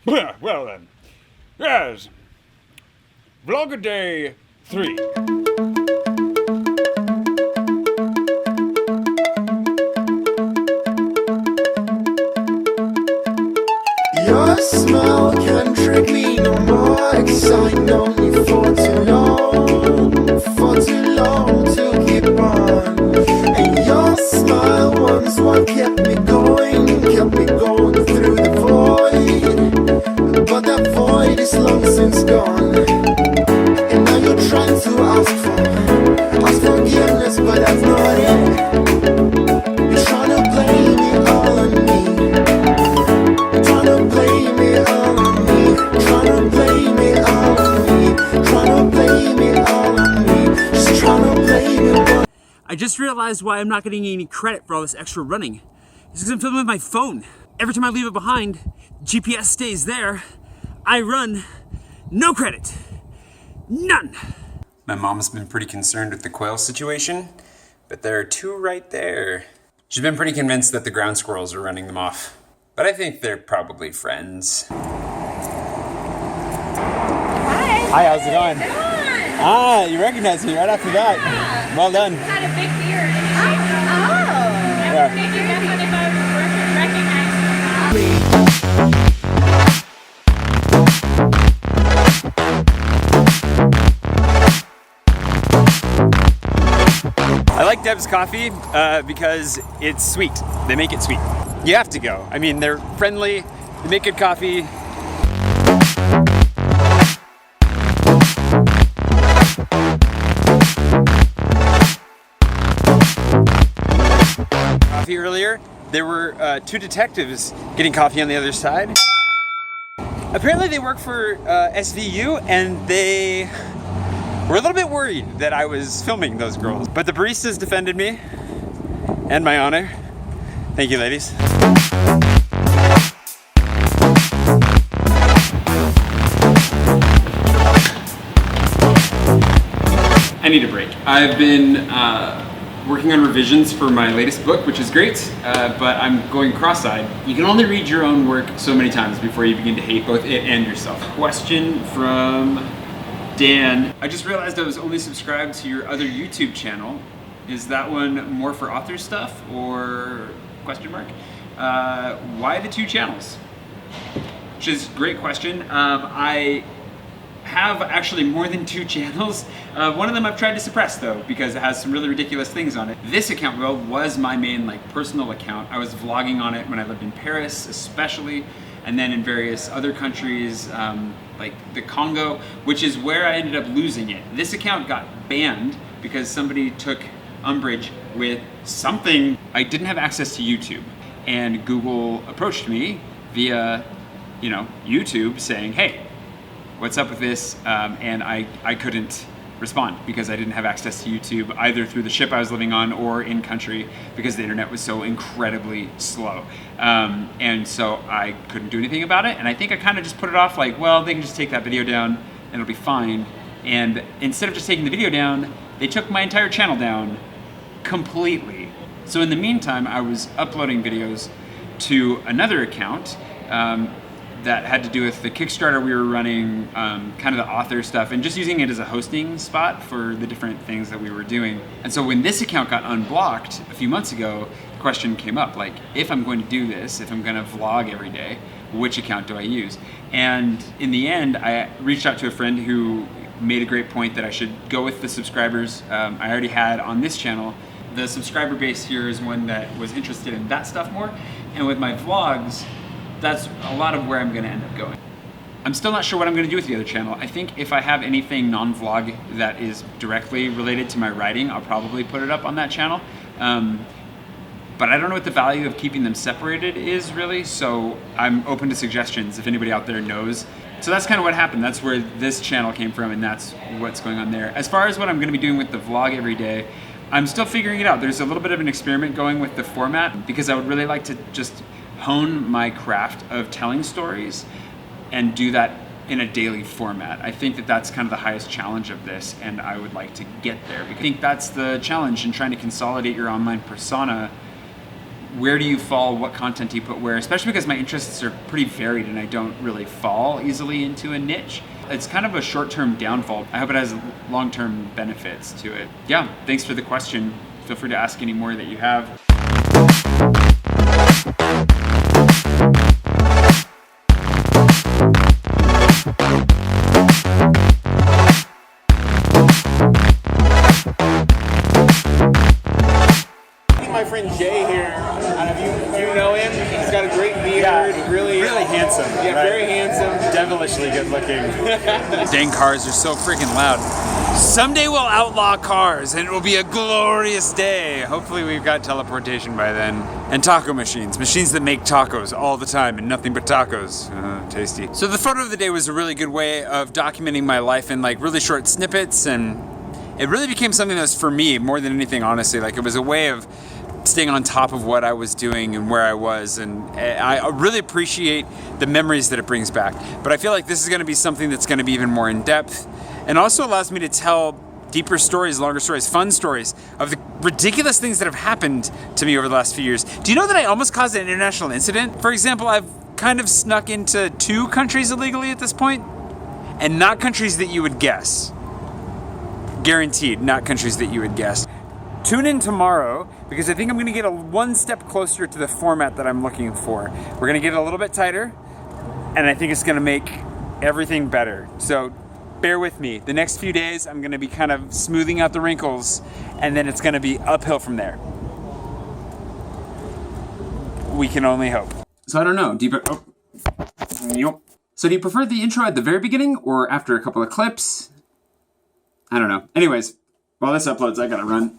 Well then. Yes. Vlog-a-day 3. Your smile can't trick me no more, 'cause I know you for too long to keep on. And your smile was what kept me going through the void. But that void is long since gone. And now you're trying to ask forgiveness, but that's not it. You're trying to blame it all on me. Tryna blame it all on me. Tryna blame it all on me. Tryna blame it all on me. Just tryna blame it all. I just realized why I'm not getting any credit for all this extra running. It's because I'm filming with my phone. Every time I leave it behind, GPS stays there. I run, no credit. None. My mom's been pretty concerned with the quail situation, but there are 2 right there. She's been pretty convinced that the ground squirrels are running them off. But I think they're probably friends. Hi. Hi, how's it going? Good. Ah, you recognize me right after that. Yeah. Well done. You had a big beard. I Yeah. would make you guess if I would recognize I like Deb's coffee because it's sweet. They make it sweet. You have to go. I mean, they're friendly, they make good coffee. Coffee earlier, there were 2 detectives getting coffee on the other side. Apparently they work for SVU and they were a little bit worried that I was filming those girls. But the baristas defended me and my honor. Thank you, ladies. I need a break. I've been working on revisions for my latest book, which is great, but I'm going cross-eyed. You can only read your own work so many times before you begin to hate both it and yourself. Question from Dan. I just realized I was only subscribed to your other YouTube channel. Is that one more for author stuff or question mark? Why the 2 channels? Which is a great question. I have actually more than 2 channels. One of them I've tried to suppress though, because it has some really ridiculous things on it. This account though was my main personal account. I was vlogging on it when I lived in Paris especially, and then in various other countries like the Congo, which is where I ended up losing it. This account got banned because somebody took umbrage with something. I didn't have access to YouTube, and Google approached me via, YouTube saying, hey, what's up with this? And I couldn't respond because I didn't have access to YouTube either through the ship I was living on or in country because the internet was so incredibly slow. And so I couldn't do anything about it. And I think I kind of just put it off well, they can just take that video down and it'll be fine. And instead of just taking the video down, they took my entire channel down completely. So in the meantime, I was uploading videos to another account that had to do with the Kickstarter we were running, kind of the author stuff, and just using it as a hosting spot for the different things that we were doing. And so when this account got unblocked a few months ago, the question came up, if I'm going to do this, if I'm going to vlog every day, which account do I use? And in the end, I reached out to a friend who made a great point that I should go with the subscribers I already had on this channel. The subscriber base here is one that was interested in that stuff more, and with my vlogs, that's a lot of where I'm going to end up going. I'm still not sure what I'm going to do with the other channel. I think if I have anything non-vlog that is directly related to my writing, I'll probably put it up on that channel. But I don't know what the value of keeping them separated is really, so I'm open to suggestions if anybody out there knows. So that's kind of what happened. That's where this channel came from, and that's what's going on there. As far as what I'm going to be doing with the vlog every day, I'm still figuring it out. There's a little bit of an experiment going with the format because I would really like to just hone my craft of telling stories and do that in a daily format. I think that that's kind of the highest challenge of this, and I would like to get there. I think that's the challenge in trying to consolidate your online persona where do you fall, what content do you put where, especially because my interests are pretty varied and I don't really fall easily into a niche. It's kind of a short-term downfall. I hope it has long-term benefits to it. Yeah, thanks for the question. Feel free to ask any more that you have. My friend Jay here, I don't know if you know him. He's got a great beard, really handsome. Yeah, right? very handsome. Devilishly good looking. Dang cars are so freaking loud. Someday we'll outlaw cars and it will be a glorious day. Hopefully we've got teleportation by then. And taco machines. Machines that make tacos all the time and nothing but tacos. Tasty. So the photo of the day was a really good way of documenting my life in like really short snippets, and it really became something that was for me more than anything, honestly. Like it was a way of staying on top of what I was doing and where I was, and I really appreciate the memories that it brings back. But I feel like this is going to be something that's going to be even more in depth, and also allows me to tell deeper stories, longer stories, fun stories of the ridiculous things that have happened to me over the last few years. Do you know that I almost caused an international incident? For example, I've kind of snuck into 2 countries illegally at this point, and not countries that you would guess. Guaranteed, not countries that you would guess. Tune in tomorrow, because I think I'm going to get one step closer to the format that I'm looking for. We're going to get a little bit tighter, and I think it's going to make everything better. So bear with me. The next few days, I'm going to be kind of smoothing out the wrinkles, and then it's going to be uphill from there. We can only hope. So I don't know. So do you prefer the intro at the very beginning or after a couple of clips? I don't know. Anyways, while this uploads, I gotta run.